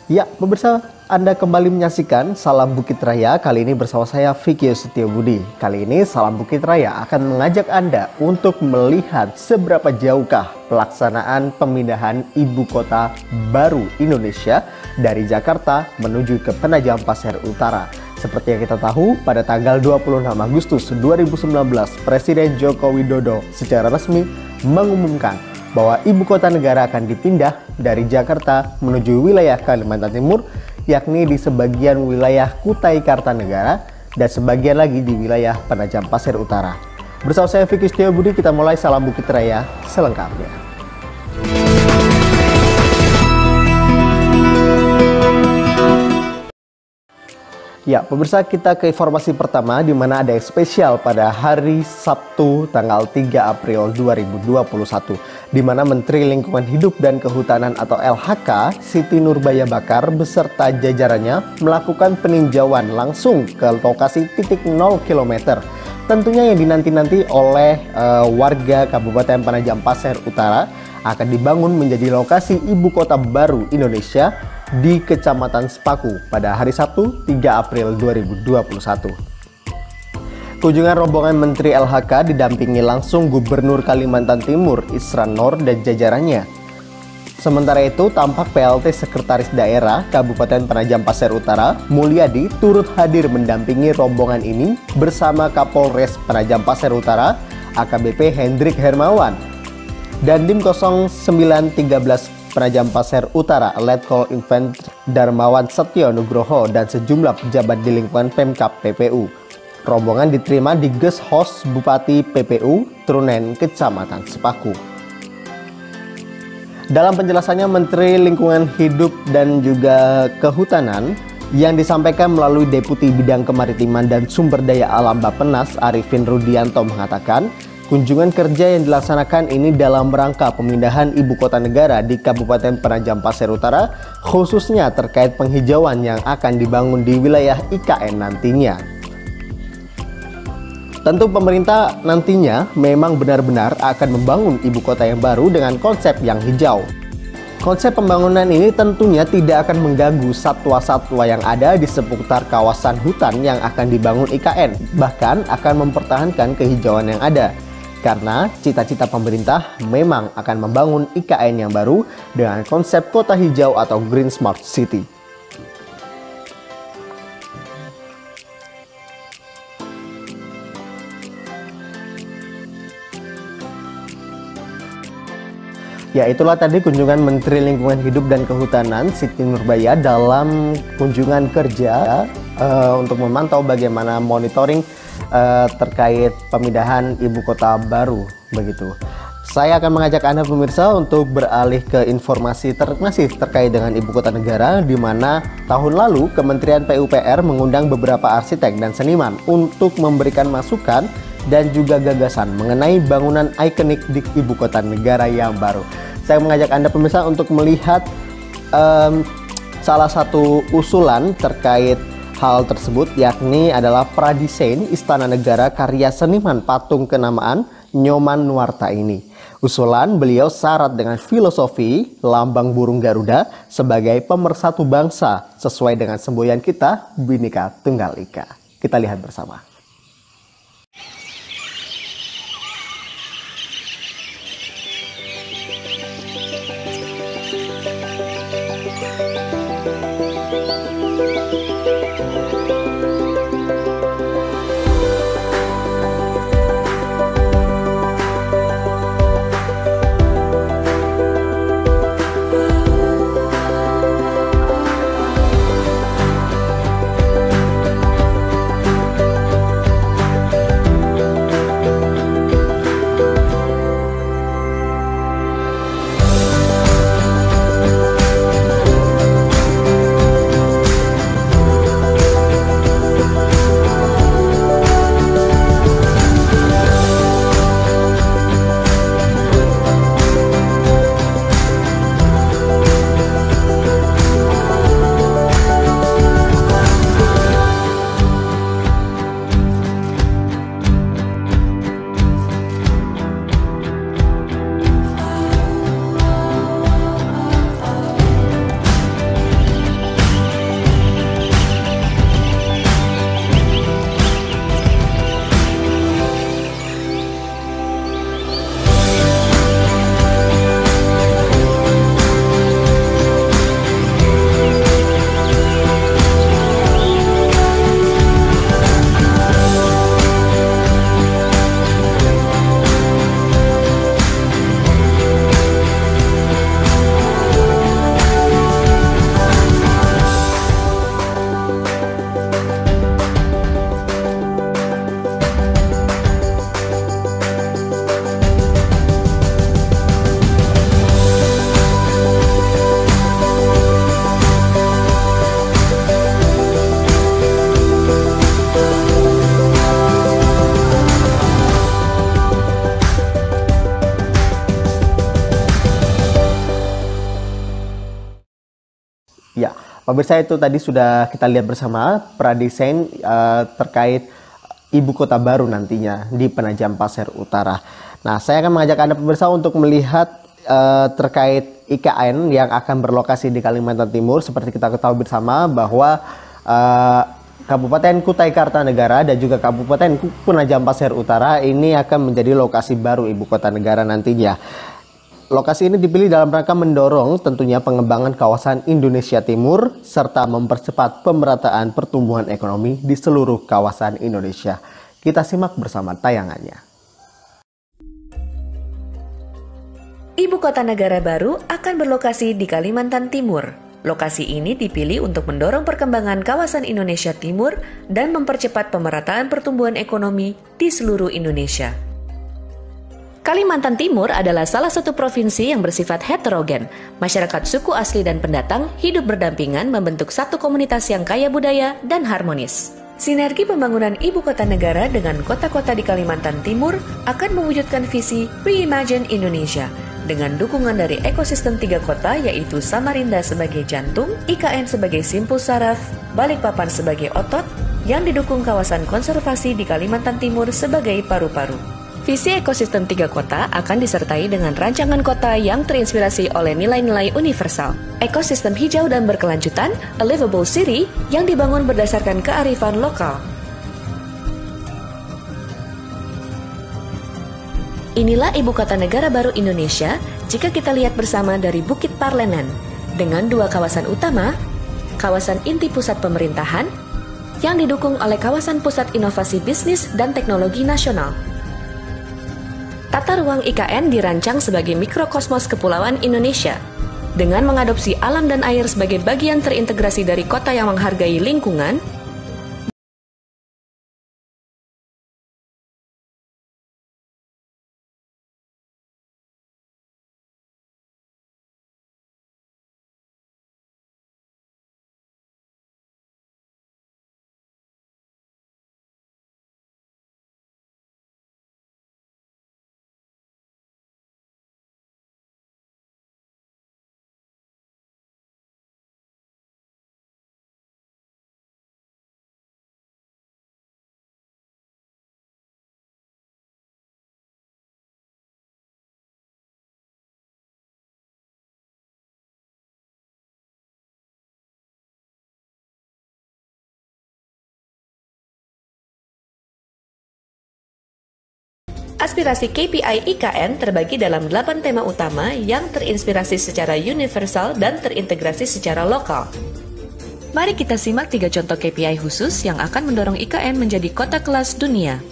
Ya, pemirsa, Anda kembali menyaksikan Salam Bukit Raya. Kali ini bersama saya Vicky Setiobudi. Kali ini Salam Bukit Raya akan mengajak Anda untuk melihat seberapa jauhkah pelaksanaan pemindahan ibu kota baru Indonesia dari Jakarta menuju ke Penajam Pasir Utara. Seperti yang kita tahu, pada tanggal 26 Agustus 2019, Presiden Joko Widodo secara resmi mengumumkan bahwa ibu kota negara akan dipindah dari Jakarta menuju wilayah Kalimantan Timur, yakni di sebagian wilayah Kutai Kartanegara dan sebagian lagi di wilayah Penajam Pasir Utara. Bersama saya Vicky Setiobudi, kita mulai Salam Bukit Raya selengkapnya. Ya, pemirsa, kita ke informasi pertama di mana ada yang spesial pada hari Sabtu tanggal 3 April 2021 di mana Menteri Lingkungan Hidup dan Kehutanan atau LHK Siti Nurbaya Bakar beserta jajarannya melakukan peninjauan langsung ke lokasi titik 0 km. Tentunya yang dinanti-nanti oleh warga Kabupaten Penajam Pasir Utara akan dibangun menjadi lokasi ibu kota baru Indonesia di Kecamatan Sepaku pada hari Sabtu 3 April 2021. Kunjungan rombongan Menteri LHK didampingi langsung Gubernur Kalimantan Timur Isran Nor dan jajarannya. Sementara itu, tampak PLT Sekretaris Daerah Kabupaten Penajam Pasir Utara Mulyadi turut hadir mendampingi rombongan ini bersama Kapolres Penajam Pasir Utara AKBP Hendrik Hermawan dan Dim 0913 Penajam Pasir Utara Letkol Infantri Darmawan Setio Nugroho dan sejumlah pejabat di lingkungan Pemkab PPU. Rombongan diterima di Guest House Bupati PPU Trunen Kecamatan Sepaku. Dalam penjelasannya, Menteri Lingkungan Hidup dan juga Kehutanan yang disampaikan melalui Deputi Bidang Kemaritiman dan Sumber Daya Alam Bappenas Arifin Rudianto mengatakan, kunjungan kerja yang dilaksanakan ini dalam rangka pemindahan ibu kota negara di Kabupaten Penajam Pasir Utara, khususnya terkait penghijauan yang akan dibangun di wilayah IKN nantinya. Tentu pemerintah nantinya memang benar-benar akan membangun ibu kota yang baru dengan konsep yang hijau. Konsep pembangunan ini tentunya tidak akan mengganggu satwa-satwa yang ada di seputar kawasan hutan yang akan dibangun IKN, bahkan akan mempertahankan kehijauan yang ada. Karena cita-cita pemerintah memang akan membangun IKN yang baru dengan konsep kota hijau atau Green Smart City. Ya, itulah tadi kunjungan Menteri Lingkungan Hidup dan Kehutanan Siti Nurbaya dalam kunjungan kerja untuk memantau bagaimana monitoring terkait pemindahan ibu kota baru begitu. Saya akan mengajak Anda pemirsa untuk beralih ke informasi masih terkait dengan ibu kota negara, di mana tahun lalu Kementerian PUPR mengundang beberapa arsitek dan seniman untuk memberikan masukan dan juga gagasan mengenai bangunan ikonik di ibu kota negara yang baru. Saya mengajak Anda pemirsa untuk melihat salah satu usulan terkait hal tersebut, yakni adalah pradesain Istana Negara karya seniman patung kenamaan Nyoman Nuarta ini. Usulan beliau syarat dengan filosofi lambang burung Garuda sebagai pemersatu bangsa sesuai dengan semboyan kita Bhinneka Tunggal Ika. Kita lihat bersama. Pemirsa, itu tadi sudah kita lihat bersama pradesain terkait ibu kota baru nantinya di Penajam Pasir Utara. Nah, saya akan mengajak Anda pemirsa untuk melihat terkait IKN yang akan berlokasi di Kalimantan Timur. Seperti kita ketahui bersama bahwa Kabupaten Kutai Kartanegara dan juga Kabupaten Penajam Pasir Utara ini akan menjadi lokasi baru ibu kota negara nantinya. Lokasi ini dipilih dalam rangka mendorong tentunya pengembangan kawasan Indonesia Timur serta mempercepat pemerataan pertumbuhan ekonomi di seluruh kawasan Indonesia. Kita simak bersama tayangannya. Ibu kota negara baru akan berlokasi di Kalimantan Timur. Lokasi ini dipilih untuk mendorong perkembangan kawasan Indonesia Timur dan mempercepat pemerataan pertumbuhan ekonomi di seluruh Indonesia. Kalimantan Timur adalah salah satu provinsi yang bersifat heterogen. Masyarakat suku asli dan pendatang hidup berdampingan membentuk satu komunitas yang kaya budaya dan harmonis. Sinergi pembangunan ibu kota negara dengan kota-kota di Kalimantan Timur akan mewujudkan visi Reimagine Indonesia dengan dukungan dari ekosistem 3 kota yaitu Samarinda sebagai jantung, IKN sebagai simpul saraf, Balikpapan sebagai otot, yang didukung kawasan konservasi di Kalimantan Timur sebagai paru-paru. Visi ekosistem 3 kota akan disertai dengan rancangan kota yang terinspirasi oleh nilai-nilai universal. Ekosistem hijau dan berkelanjutan, a livable city, yang dibangun berdasarkan kearifan lokal. Inilah ibu kota negara baru Indonesia jika kita lihat bersama dari Bukit Parlenan, dengan 2 kawasan utama, kawasan inti pusat pemerintahan, yang didukung oleh kawasan pusat inovasi bisnis dan teknologi nasional. Tata ruang IKN dirancang sebagai mikrokosmos kepulauan Indonesia, dengan mengadopsi alam dan air sebagai bagian terintegrasi dari kota yang menghargai lingkungan. Aspirasi KPI IKN terbagi dalam 8 tema utama yang terinspirasi secara universal dan terintegrasi secara lokal. Mari kita simak 3 contoh KPI khusus yang akan mendorong IKN menjadi kota kelas dunia.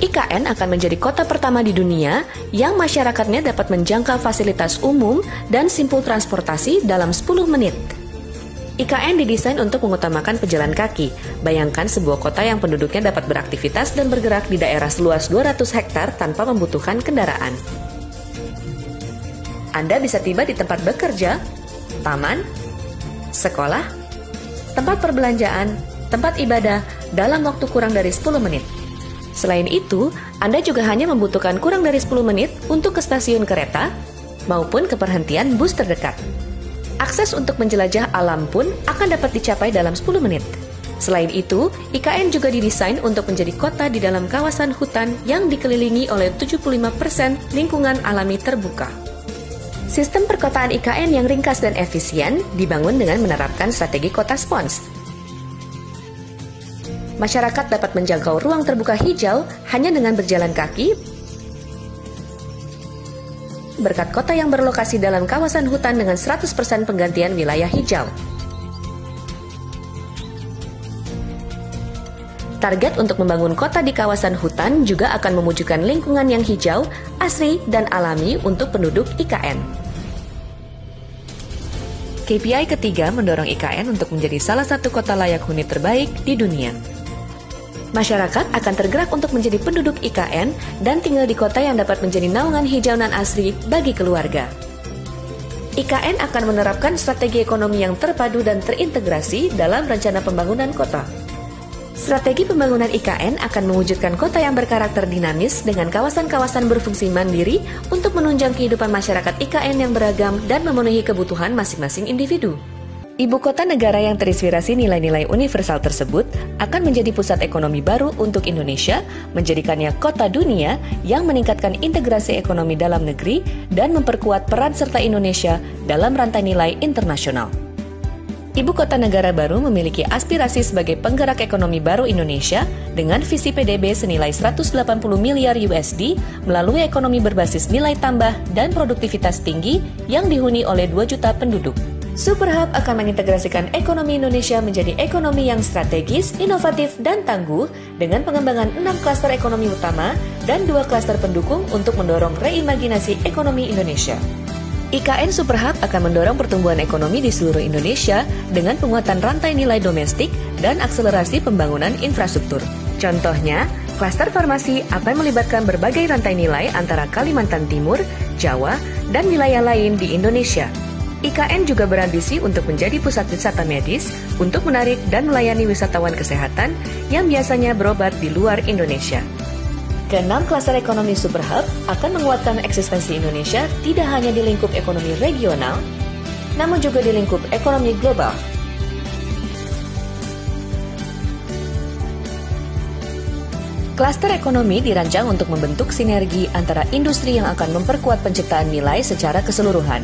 IKN akan menjadi kota pertama di dunia yang masyarakatnya dapat menjangkau fasilitas umum dan simpul transportasi dalam 10 menit. IKN didesain untuk mengutamakan pejalan kaki. Bayangkan sebuah kota yang penduduknya dapat beraktivitas dan bergerak di daerah seluas 200 hektar tanpa membutuhkan kendaraan. Anda bisa tiba di tempat bekerja, taman, sekolah, tempat perbelanjaan, tempat ibadah dalam waktu kurang dari 10 menit. Selain itu, Anda juga hanya membutuhkan kurang dari 10 menit untuk ke stasiun kereta maupun ke perhentian bus terdekat. Akses untuk menjelajah alam pun akan dapat dicapai dalam 10 menit. Selain itu, IKN juga didesain untuk menjadi kota di dalam kawasan hutan yang dikelilingi oleh 75% lingkungan alami terbuka. Sistem perkotaan IKN yang ringkas dan efisien dibangun dengan menerapkan strategi kota spons. Masyarakat dapat menjangkau ruang terbuka hijau hanya dengan berjalan kaki, berkat kota yang berlokasi dalam kawasan hutan dengan 100% penggantian wilayah hijau. Target untuk membangun kota di kawasan hutan juga akan mewujudkan lingkungan yang hijau, asri, dan alami untuk penduduk IKN. KPI ketiga mendorong IKN untuk menjadi salah satu kota layak huni terbaik di dunia. Masyarakat akan tergerak untuk menjadi penduduk IKN dan tinggal di kota yang dapat menjadi naungan hijau nan asri bagi keluarga. IKN akan menerapkan strategi ekonomi yang terpadu dan terintegrasi dalam rencana pembangunan kota. Strategi pembangunan IKN akan mewujudkan kota yang berkarakter dinamis dengan kawasan-kawasan berfungsi mandiri untuk menunjang kehidupan masyarakat IKN yang beragam dan memenuhi kebutuhan masing-masing individu. Ibu kota negara yang terinspirasi nilai-nilai universal tersebut akan menjadi pusat ekonomi baru untuk Indonesia, menjadikannya kota dunia yang meningkatkan integrasi ekonomi dalam negeri dan memperkuat peran serta Indonesia dalam rantai nilai internasional. Ibu kota negara baru memiliki aspirasi sebagai penggerak ekonomi baru Indonesia dengan visi PDB senilai 180 miliar USD melalui ekonomi berbasis nilai tambah dan produktivitas tinggi yang dihuni oleh 2 juta penduduk. Superhub akan mengintegrasikan ekonomi Indonesia menjadi ekonomi yang strategis, inovatif, dan tangguh dengan pengembangan 6 klaster ekonomi utama dan 2 klaster pendukung untuk mendorong reimajinasi ekonomi Indonesia. IKN Superhub akan mendorong pertumbuhan ekonomi di seluruh Indonesia dengan penguatan rantai nilai domestik dan akselerasi pembangunan infrastruktur. Contohnya, klaster farmasi akan melibatkan berbagai rantai nilai antara Kalimantan Timur, Jawa, dan wilayah lain di Indonesia. IKN juga berambisi untuk menjadi pusat wisata medis untuk menarik dan melayani wisatawan kesehatan yang biasanya berobat di luar Indonesia. Keenam klaster ekonomi Superhub akan menguatkan eksistensi Indonesia tidak hanya di lingkup ekonomi regional, namun juga di lingkup ekonomi global. Klaster ekonomi dirancang untuk membentuk sinergi antara industri yang akan memperkuat penciptaan nilai secara keseluruhan.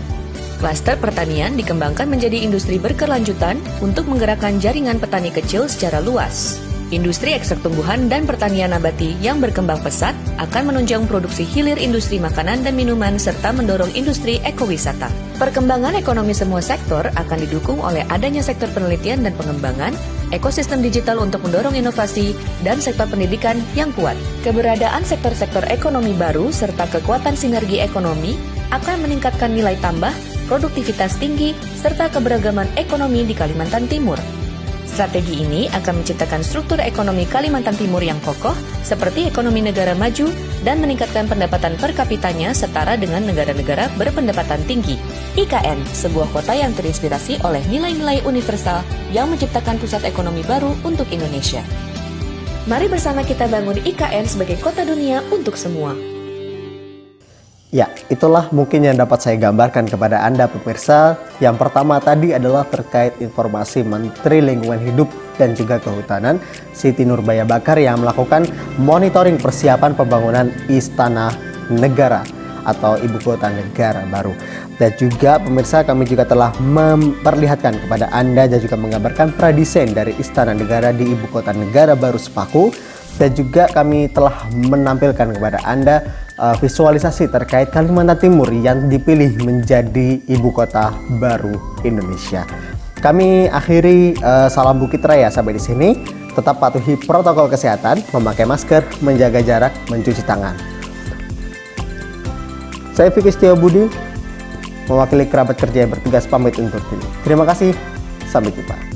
Klaster pertanian dikembangkan menjadi industri berkelanjutan untuk menggerakkan jaringan petani kecil secara luas. Industri ekstrak tumbuhan dan pertanian nabati yang berkembang pesat akan menunjang produksi hilir industri makanan dan minuman serta mendorong industri ekowisata. Perkembangan ekonomi semua sektor akan didukung oleh adanya sektor penelitian dan pengembangan, ekosistem digital untuk mendorong inovasi, dan sektor pendidikan yang kuat. Keberadaan sektor-sektor ekonomi baru serta kekuatan sinergi ekonomi akan meningkatkan nilai tambah, produktivitas tinggi, serta keberagaman ekonomi di Kalimantan Timur. Strategi ini akan menciptakan struktur ekonomi Kalimantan Timur yang kokoh, seperti ekonomi negara maju, dan meningkatkan pendapatan per kapitanya setara dengan negara-negara berpendapatan tinggi. IKN, sebuah kota yang terinspirasi oleh nilai-nilai universal yang menciptakan pusat ekonomi baru untuk Indonesia. Mari bersama kita bangun IKN sebagai kota dunia untuk semua. Ya, itulah mungkin yang dapat saya gambarkan kepada Anda pemirsa. Yang pertama tadi adalah terkait informasi Menteri Lingkungan Hidup dan juga Kehutanan Siti Nurbaya Bakar yang melakukan monitoring persiapan pembangunan Istana Negara atau Ibu Kota Negara baru. Dan juga pemirsa, kami juga telah memperlihatkan kepada Anda dan juga menggambarkan pradesain dari Istana Negara di Ibu Kota Negara baru Sepaku. Dan juga kami telah menampilkan kepada Anda visualisasi terkait Kalimantan Timur yang dipilih menjadi ibu kota baru Indonesia. Kami akhiri salam Bukit Raya sampai di sini. Tetap patuhi protokol kesehatan, memakai masker, menjaga jarak, mencuci tangan. Saya Vicky Setiobudi, mewakili kerabat kerja yang bertugas pamit undur diri. Terima kasih, sampai jumpa.